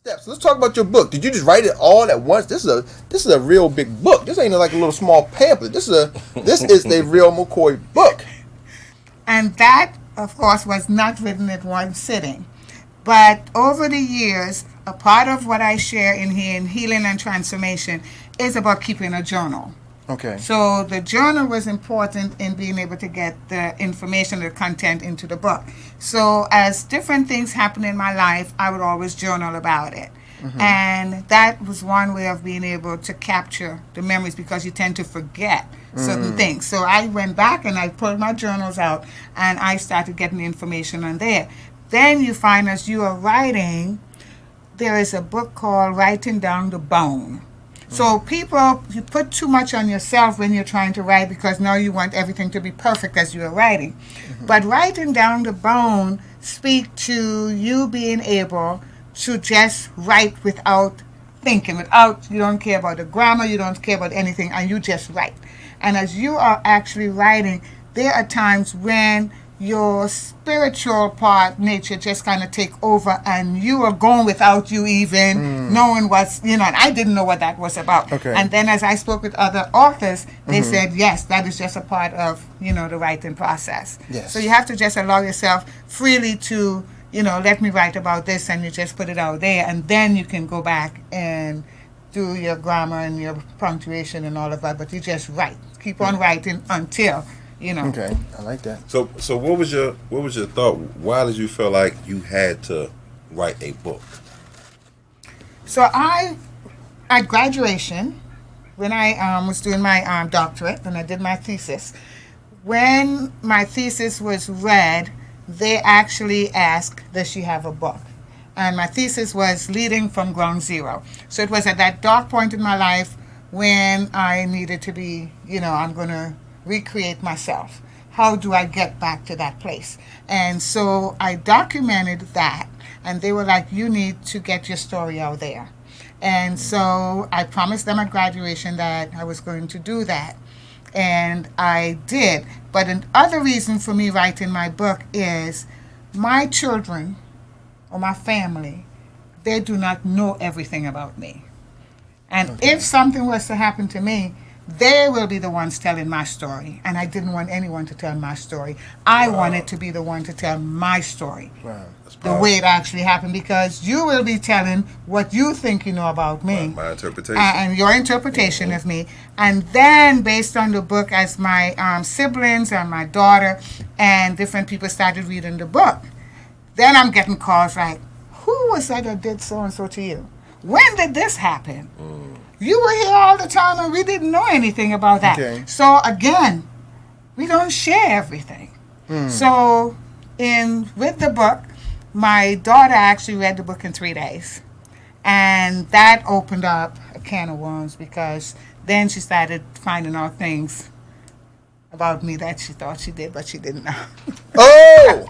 steps. Let's talk about your book. Did you just write it all at once? This is a real big book. This ain't like a little small pamphlet. This is a real McCoy book. And that, of course, was not written at one sitting. But over the years, a part of what I share in here in Healing and Transformation is about keeping a journal. Okay. So the journal was important in being able to get the information, the content into the book. So as different things happen in my life, I would always journal about it. Mm-hmm. And that was one way of being able to capture the memories, because you tend to forget certain things. So I went back and I pulled my journals out and I started getting the information on there. Then you find, as you are writing, there is a book called Writing Down the Bone. So people, you put too much on yourself when you're trying to write, because now you want everything to be perfect as you're writing. Mm-hmm. But writing down the bone speak to you being able to just write without thinking, you don't care about the grammar, you don't care about anything, and you just write. And as you are actually writing, there are times when your spiritual part, nature, just kind of take over, and you are going without you even knowing what's, and I didn't know what that was about. Okay. And then as I spoke with other authors, they said, yes, that is just a part of, the writing process. Yes. So you have to just allow yourself freely to, let me write about this, and you just put it out there, and then you can go back and do your grammar and your punctuation and all of that, but you just write. Keep on writing until... Okay, I like that. So what was your thought? Why did you feel like you had to write a book? So at graduation, when I was doing my doctorate and I did my thesis, when my thesis was read, they actually asked, does she have a book? And my thesis was Leading from Ground Zero. So it was at that dark point in my life when I needed to be, I'm going to recreate myself. How do I get back to that place? And so I documented that, and they were like, you need to get your story out there. And so I promised them at graduation that I was going to do that, and I did. But another reason for me writing my book is my children or my family, they do not know everything about me. And if something was to happen to me, they will be the ones telling my story. And I didn't want anyone to tell my story. I wanted to be the one to tell my story. Wow. The way it actually happened, because you will be telling what you think you know about me. My interpretation. And your interpretation of me. And then, based on the book, as my siblings and my daughter and different people started reading the book, then I'm getting calls like, who was that did so-and-so to you? When did this happen? You were here all the time and we didn't know anything about that. Okay. So again, we don't share everything. So with the book, my daughter actually read the book in 3 days. And that opened up a can of worms, because then she started finding out things about me that she thought she did, but she didn't know. Oh!